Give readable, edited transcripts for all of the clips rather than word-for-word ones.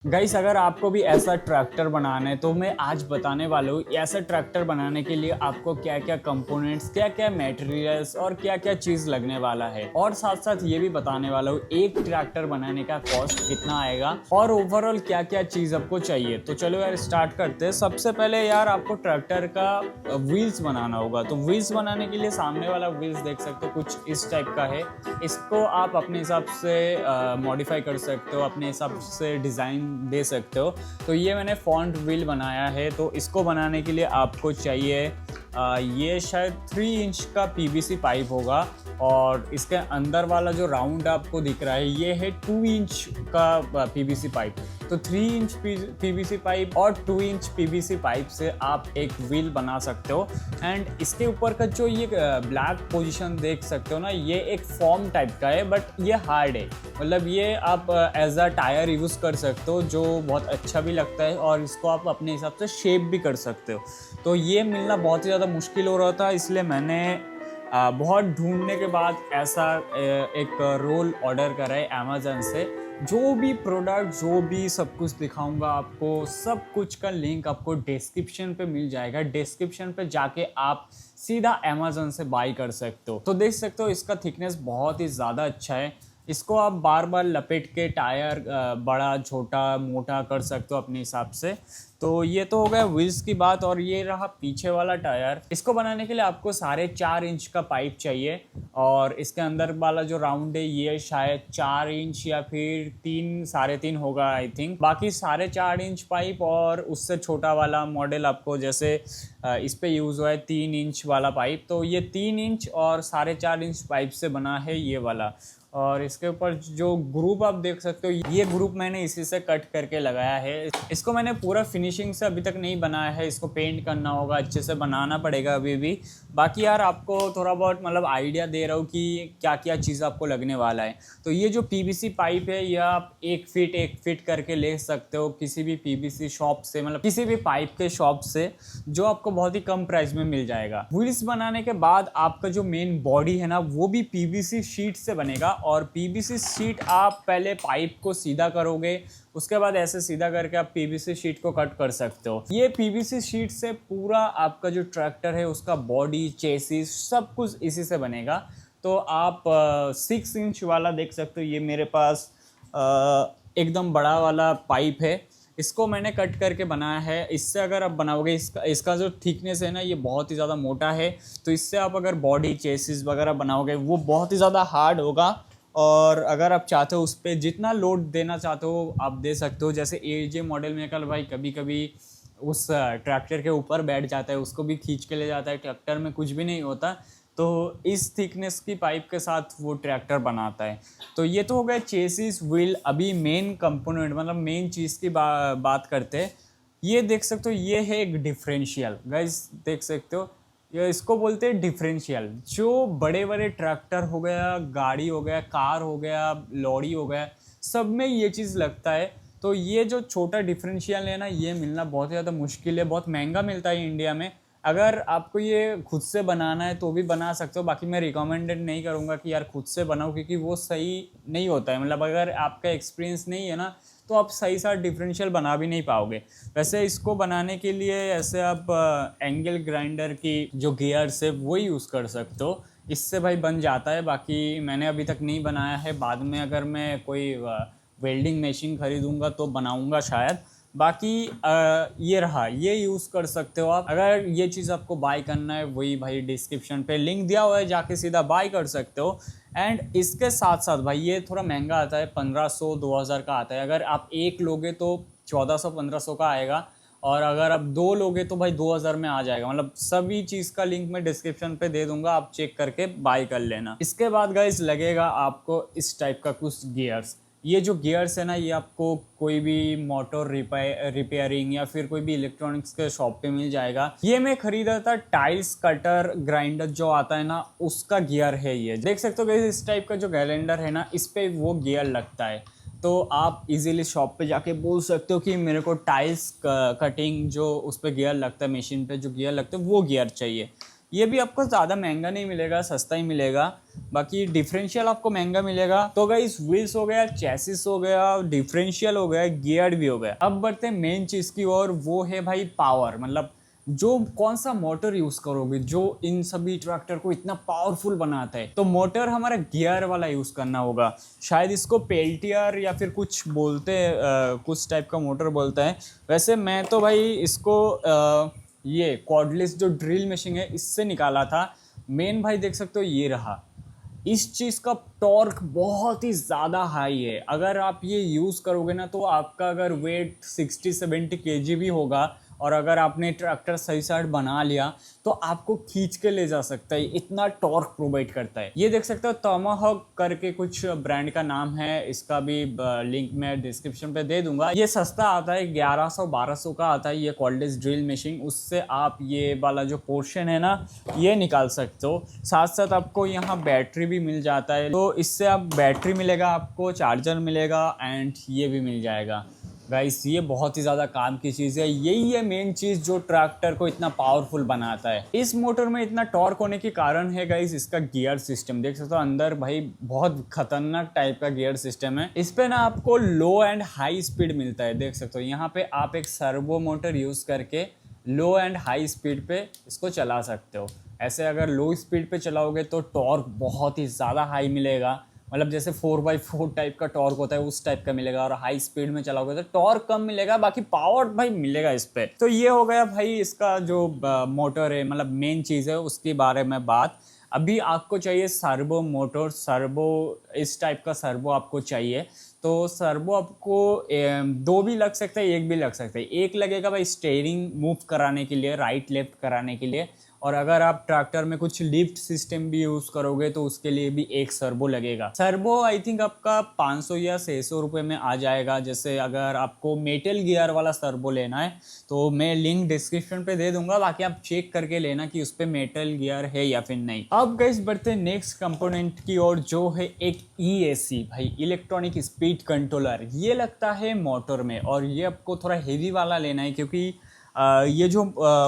Guys, अगर आपको भी ऐसा ट्रैक्टर बनाना है तो मैं आज बताने वाला हूँ ऐसा ट्रैक्टर बनाने के लिए आपको क्या क्या कंपोनेंट्स, क्या क्या मटेरियल्स और क्या क्या चीज़ लगने वाला है। और साथ साथ ये भी बताने वाला हूँ एक ट्रैक्टर बनाने का कॉस्ट कितना आएगा और ओवरऑल क्या क्या चीज़ आपको चाहिए। तो चलो यार स्टार्ट करते हैं। सबसे पहले यार आपको ट्रैक्टर का व्हील्स बनाना होगा। तो व्हील्स बनाने के लिए सामने वाला व्हील्स देख सकते हो कुछ इस टाइप का है। इसको आप अपने हिसाब से मॉडिफाई कर सकते हो, अपने हिसाब से डिज़ाइन दे सकते हो। तो ये मैंने फॉन्ट व्हील बनाया है। तो इसको बनाने के लिए आपको चाहिए ये शायद 3 इंच का पीवीसी पाइप होगा और इसके अंदर वाला जो राउंड आपको दिख रहा है ये है 2 इंच का पीवीसी पाइप। तो 3 इंच पीवीसी पाइप और 2 इंच पीवीसी पाइप से आप एक व्हील बना सकते हो। एंड इसके ऊपर का जो ये ब्लैक पोजीशन देख सकते हो ना, ये एक फॉर्म टाइप का है बट ये हार्ड है। मतलब ये आप एज अ टायर यूज़ कर सकते हो जो बहुत अच्छा भी लगता है और इसको आप अपने हिसाब से शेप भी कर सकते हो। तो ये मिलना बहुत ही ज़्यादा मुश्किल हो रहा था, इसलिए मैंने बहुत ढूंढने के बाद ऐसा एक रोल ऑर्डर करा है अमेज़न से। जो भी प्रोडक्ट, जो भी सब कुछ दिखाऊंगा आपको, सब कुछ का लिंक आपको डिस्क्रिप्शन पे मिल जाएगा। डिस्क्रिप्शन पे जाके आप सीधा अमेज़न से बाई कर सकते हो। तो देख सकते हो इसका थिकनेस बहुत ही ज़्यादा अच्छा है। इसको आप बार बार लपेट के टायर बड़ा छोटा मोटा कर सकते हो अपने हिसाब से। तो ये तो हो गया व्हील्स की बात। और ये रहा पीछे वाला टायर। इसको बनाने के लिए आपको 4.5 इंच का पाइप चाहिए और इसके अंदर वाला जो राउंड है ये शायद 4 इंच या फिर 3 3.5 होगा आई थिंक। बाकी 4.5 इंच पाइप और उससे छोटा वाला मॉडल आपको जैसे इस पे यूज़ हुआ है 3 इंच वाला पाइप। तो ये 3 इंच और 4.5 इंच पाइप से बना है ये वाला। और इसके ऊपर जो ग्रुप आप देख सकते हो ये ग्रुप मैंने इसी से कट करके लगाया है। इसको मैंने पूरा फिनिशिंग से अभी तक नहीं बनाया है, इसको पेंट करना होगा, अच्छे से बनाना पड़ेगा अभी भी। बाकी यार आपको थोड़ा बहुत मतलब आइडिया दे रहा हूँ कि क्या क्या चीज़ आपको लगने वाला है। तो ये जो पीवीसी पाइप है ये आप 1 फीट करके ले सकते हो किसी भी पीवीसी शॉप से, मतलब किसी भी पाइप के शॉप से, जो आपको बहुत ही कम प्राइस में मिल जाएगा। व्हील्स बनाने के बाद आपका जो मेन बॉडी है ना वो भी पीवीसी शीट से बनेगा। और पीवीसी शीट आप पहले पाइप को सीधा करोगे, उसके बाद ऐसे सीधा करके आप पीवीसी शीट को कट कर सकते हो। ये पीवीसी शीट से पूरा आपका जो ट्रैक्टर है उसका बॉडी, चेसिस सब कुछ इसी से बनेगा। तो आप 6 इंच वाला देख सकते हो, ये मेरे पास एकदम बड़ा वाला पाइप है। इसको मैंने कट करके बनाया है। इससे अगर आप बनाओगे, इसका जो थिकनेस है ना ये बहुत ही ज़्यादा मोटा है। तो इससे आप अगर बॉडी, चेसिस वगैरह बनाओगे वो बहुत ही ज़्यादा हार्ड होगा। और अगर आप चाहते हो उस पर जितना लोड देना चाहते हो आप दे सकते हो। जैसे एजे मॉडल में कल भाई कभी कभी उस ट्रैक्टर के ऊपर बैठ जाता है, उसको भी खींच के ले जाता है, ट्रैक्टर में कुछ भी नहीं होता। तो इस थिकनेस की पाइप के साथ वो ट्रैक्टर बनाता है। तो ये तो हो गया चेसिस, व्हील। अभी मेन कंपोनेंट मतलब मेन चीज़ की बात करते हैं। ये देख सकते हो ये है एक डिफरेंशियल। गाइस देख सकते हो ये इसको बोलते हैं डिफरेंशियल। जो बड़े बड़े ट्रैक्टर हो गया, गाड़ी हो गया, कार हो गया, लॉरी हो गया, सब में ये चीज़ लगता है। तो ये जो छोटा डिफरेंशियल है ना ये मिलना बहुत ज़्यादा मुश्किल है, बहुत महंगा मिलता है इंडिया में। अगर आपको ये खुद से बनाना है तो भी बना सकते हो। बाकी मैं रिकमेंडेड नहीं करूँगा कि यार खुद से बनाओ, क्योंकि वो सही नहीं होता है। मतलब अगर आपका एक्सपीरियंस नहीं है ना तो आप सही सा डिफरेंशियल बना भी नहीं पाओगे। वैसे इसको बनाने के लिए ऐसे आप एंगल ग्राइंडर की जो गियर्स है वो यूज़ कर सकते हो, इससे भाई बन जाता है। बाकी मैंने अभी तक नहीं बनाया है, बाद में अगर मैं कोई वेल्डिंग मशीन खरीदूंगा तो बनाऊंगा शायद। बाकी ये रहा, ये यूज़ कर सकते हो आप। अगर ये चीज़ आपको बाय करना है वही भाई डिस्क्रिप्शन पे लिंक दिया हुआ है, जाके सीधा बाय कर सकते हो। एंड इसके साथ साथ भाई ये थोड़ा महंगा आता है, 1500 2000 का आता है। अगर आप एक लोगे तो 1400 1500 का आएगा और अगर आप 2 लोगे तो भाई 2000 में आ जाएगा। मतलब सभी चीज़ का लिंक मैं डिस्क्रिप्शन पे दे दूंगा, आप चेक करके बाय कर लेना। इसके बाद गाइस लगेगा आपको इस टाइप का कुछ गियर्स। ये जो गियर्स है ना ये आपको कोई भी मोटर रिपेयरिंग या फिर कोई भी इलेक्ट्रॉनिक्स के शॉप पे मिल जाएगा। ये मैं खरीदा था टाइल्स कटर ग्राइंडर जो आता है ना उसका गियर है। ये देख सकते हो गाइस, इस टाइप का जो कैलेंडर है ना इस पे वो गियर लगता है। तो आप इजीली शॉप पे जाके बोल सकते हो कि मेरे को टाइल्स कटिंग जो उस पर गियर लगता है, मशीन पे जो गियर लगता है वो गियर चाहिए। ये भी आपको ज़्यादा महंगा नहीं मिलेगा, सस्ता ही मिलेगा। बाकी डिफरेंशियल आपको महंगा मिलेगा। तो गाइस व्हील्स हो गया, चैसिस हो गया, डिफरेंशियल हो गया, गियर भी हो गया। अब बढ़ते हैं मेन चीज़ की ओर, वो है भाई पावर। मतलब जो कौन सा मोटर यूज करोगे जो इन सभी ट्रैक्टर को इतना पावरफुल बनाता है। तो मोटर हमारा गियर वाला यूज करना होगा। शायद इसको पेल्टियर या फिर कुछ बोलते हैं, कुछ टाइप का मोटर बोलता है। वैसे मैं तो भाई इसको ये कॉर्डलेस जो ड्रिल मशीन है इससे निकाला था। मेन भाई देख सकते हो ये रहा। इस चीज़ का टॉर्क बहुत ही ज़्यादा हाई है। अगर आप ये यूज़ करोगे ना तो आपका अगर वेट 60-70 kg भी होगा और अगर आपने ट्रैक्टर सही साइड बना लिया तो आपको खींच के ले जा सकता है, इतना टॉर्क प्रोवाइड करता है। ये देख सकते हो टोमाहॉक करके कुछ ब्रांड का नाम है, इसका भी लिंक मैं डिस्क्रिप्शन पे दे दूंगा। ये सस्ता आता है, 1100-1200 का आता है ये कॉर्डलेस ड्रिल मशीन। उससे आप ये वाला जो पोर्शन है ना ये निकाल सकते हो। साथ साथ आपको यहाँ बैटरी भी मिल जाता है, तो इससे आप बैटरी मिलेगा, आपको चार्जर मिलेगा एंड ये भी मिल जाएगा। गाइस ये बहुत ही ज़्यादा काम की चीज़ है। यही है मेन चीज़ जो ट्रैक्टर को इतना पावरफुल बनाता है। इस मोटर में इतना टॉर्क होने के कारण है गाइस इसका गियर सिस्टम। देख सकते हो अंदर भाई बहुत खतरनाक टाइप का गियर सिस्टम है। इस पे ना आपको लो एंड हाई स्पीड मिलता है। देख सकते हो यहाँ पे आप एक सर्वो मोटर यूज़ करके लो एंड हाई स्पीड पे इसको चला सकते हो। ऐसे अगर लो स्पीड पे चलाओगे तो टॉर्क बहुत ही ज़्यादा हाई मिलेगा, मतलब जैसे 4x4 टाइप का टॉर्क होता है उस टाइप का मिलेगा। और हाई स्पीड में चलाओगे तो टॉर्क कम मिलेगा, बाकी पावर भाई मिलेगा इस पे। तो ये हो गया भाई इसका जो मोटर है, मतलब मेन चीज़ है उसके बारे में बात। अभी आपको चाहिए सर्वो मोटर। सर्वो इस टाइप का सर्वो आपको चाहिए। तो सर्वो आपको दो भी लग सकता है, एक भी लग सकता है। एक लगेगा भाई स्टीयरिंग मूव कराने के लिए, राइट लेफ्ट कराने के लिए। और अगर आप ट्रैक्टर में कुछ लिफ्ट सिस्टम भी यूज़ करोगे तो उसके लिए भी एक सर्वो लगेगा। सर्वो आई थिंक आपका 500 या 600 रुपये में आ जाएगा। जैसे अगर आपको मेटल गियर वाला सर्वो लेना है तो मैं लिंक डिस्क्रिप्शन पे दे दूंगा, बाकी आप चेक करके लेना कि उस पर मेटल गियर है या फिर नहीं। अब गाइस बढ़ते हैं नेक्स्ट कंपोनेंट की ओर, जो है एक ESC भाई, इलेक्ट्रॉनिक स्पीड कंट्रोलर। ये लगता है मोटर में और ये आपको थोड़ा हेवी वाला लेना है, क्योंकि ये जो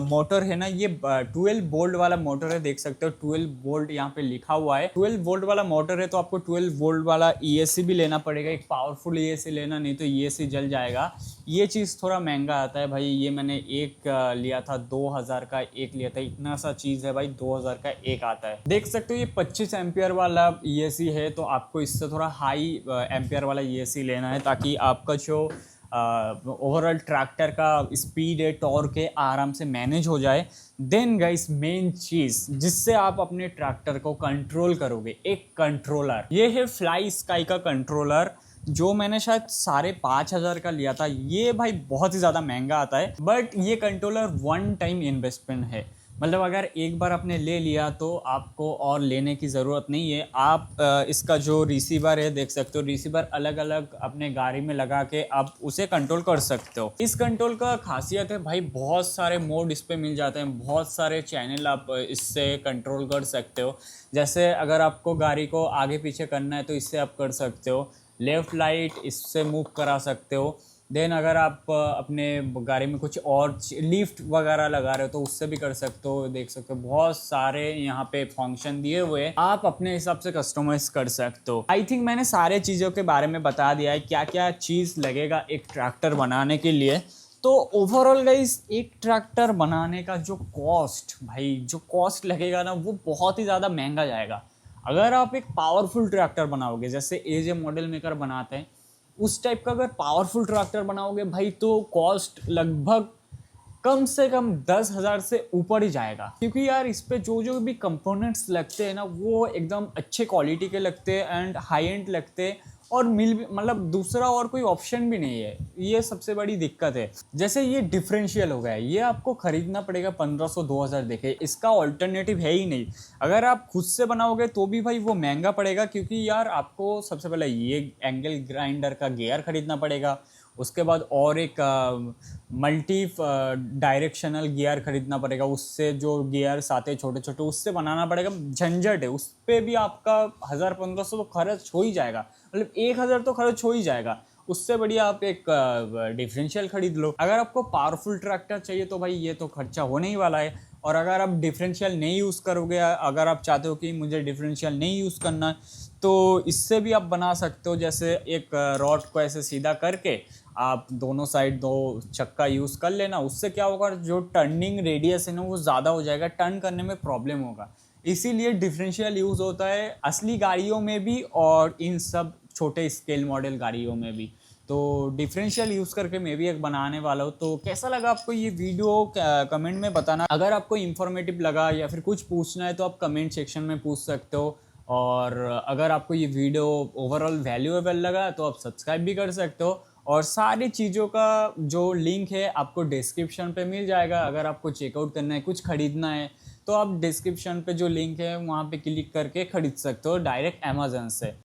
मोटर है ना ये 12 वोल्ट वाला मोटर है। देख सकते हो 12 वोल्ट यहाँ पे लिखा हुआ है। 12 वोल्ट वाला मोटर है तो आपको 12 वोल्ट वाला ESC भी लेना पड़ेगा। एक पावरफुल ESC लेना, नहीं तो ESC जल जाएगा। ये चीज़ थोड़ा महंगा आता है भाई। ये मैंने एक लिया था 2000 का, एक लिया था। इतना सा चीज़ है भाई, 2000 का एक आता है। देख सकते हो ये 25 एम्पियर वाला ESC है, तो आपको इससे थोड़ा हाई एम्पियर वाला ESC लेना है, ताकि आपका जो ओवरऑल ट्रैक्टर का स्पीड है, टॉर्क है, आराम से मैनेज हो जाए। देन गाइस मेन चीज़ जिससे आप अपने ट्रैक्टर को कंट्रोल करोगे, एक कंट्रोलर। ये है फ्लाई स्काई का कंट्रोलर, जो मैंने शायद 5,500 का लिया था। ये भाई बहुत ही ज़्यादा महंगा आता है, बट ये कंट्रोलर वन टाइम इन्वेस्टमेंट है। मतलब अगर एक बार आपने ले लिया तो आपको और लेने की ज़रूरत नहीं है। आप इसका जो रिसीवर है देख सकते हो, रिसीवर अलग अलग अपने गाड़ी में लगा के आप उसे कंट्रोल कर सकते हो। इस कंट्रोल का खासियत है भाई, बहुत सारे मोड इस पर मिल जाते हैं, बहुत सारे चैनल आप इससे कंट्रोल कर सकते हो। जैसे अगर आपको गाड़ी को आगे पीछे करना है तो इससे आप कर सकते हो। लेफ़्ट लाइट इससे मूव करा सकते हो। देन अगर आप अपने गाड़ी में कुछ और लिफ्ट वगैरह लगा रहे हो तो उससे भी कर सकते हो। देख सकते हो बहुत सारे यहाँ पे फंक्शन दिए हुए हैं, आप अपने हिसाब से कस्टमाइज कर सकते हो। आई थिंक मैंने सारे चीज़ों के बारे में बता दिया है, क्या क्या चीज़ लगेगा एक ट्रैक्टर बनाने के लिए। तो ओवरऑल गाइस एक ट्रैक्टर बनाने का जो कॉस्ट भाई, जो कॉस्ट लगेगा ना वो बहुत ही ज़्यादा महंगा जाएगा। अगर आप एक पावरफुल ट्रैक्टर बनाओगे, जैसे एजे मॉडल मेकर बनाते हैं उस टाइप का अगर पावरफुल ट्रैक्टर बनाओगे भाई, तो कॉस्ट लगभग कम से कम 10,000 से ऊपर ही जाएगा। क्योंकि यार इस पे जो जो भी कंपोनेंट्स लगते हैं ना वो एकदम अच्छे क्वालिटी के लगते हैं एंड हाई एंड लगते हैं, और मतलब दूसरा और कोई ऑप्शन भी नहीं है। ये सबसे बड़ी दिक्कत है। जैसे ये डिफरेंशियल हो गया है, ये आपको खरीदना पड़ेगा 1500-2000 देके, इसका ऑल्टरनेटिव है ही नहीं। अगर आप खुद से बनाओगे तो भी भाई वो महंगा पड़ेगा, क्योंकि यार आपको सबसे पहले ये एंगल ग्राइंडर का गियर खरीदना पड़ेगा, उसके बाद और एक मल्टी डायरेक्शनल गियर खरीदना पड़ेगा, उससे जो गियर्स आते हैं छोटे छोटे उससे बनाना पड़ेगा। झंझट है, उस पर भी आपका 1000-1500 तो खर्च हो ही जाएगा, मतलब 1000 तो खर्च हो ही जाएगा। उससे बढ़िया आप एक डिफरेंशियल खरीद लो। अगर आपको पावरफुल ट्रैक्टर चाहिए तो भाई ये तो खर्चा होने ही वाला है। और अगर आप डिफरेंशियल नहीं यूज़ करोगे, अगर आप चाहते हो कि मुझे डिफरेंशियल नहीं यूज़ करना, तो इससे भी आप बना सकते हो। जैसे एक रॉड को ऐसे सीधा करके आप दोनों साइड 2 चक्का यूज़ कर लेना, उससे क्या होगा, जो टर्निंग रेडियस है ना वो ज़्यादा हो जाएगा, टर्न करने में प्रॉब्लम होगा। इसीलिए डिफरेंशियल यूज़ होता है असली गाड़ियों में भी और इन सब छोटे स्केल मॉडल गाड़ियों में भी। तो डिफरेंशियल यूज़ करके मैं भी एक बनाने वाला हूँ। तो कैसा लगा आपको ये वीडियो, कमेंट में बताना। अगर आपको इन्फॉर्मेटिव लगा या फिर कुछ पूछना है तो आप कमेंट सेक्शन में पूछ सकते हो। और अगर आपको ये वीडियो ओवरऑल वैल्यूएबल लगा तो आप सब्सक्राइब भी कर सकते हो। और सारी चीज़ों का जो लिंक है आपको डिस्क्रिप्शन पे मिल जाएगा। अगर आपको चेकआउट करना है, कुछ खरीदना है, तो आप डिस्क्रिप्शन पे जो लिंक है वहाँ पे क्लिक करके खरीद सकते हो डायरेक्ट अमेज़न से।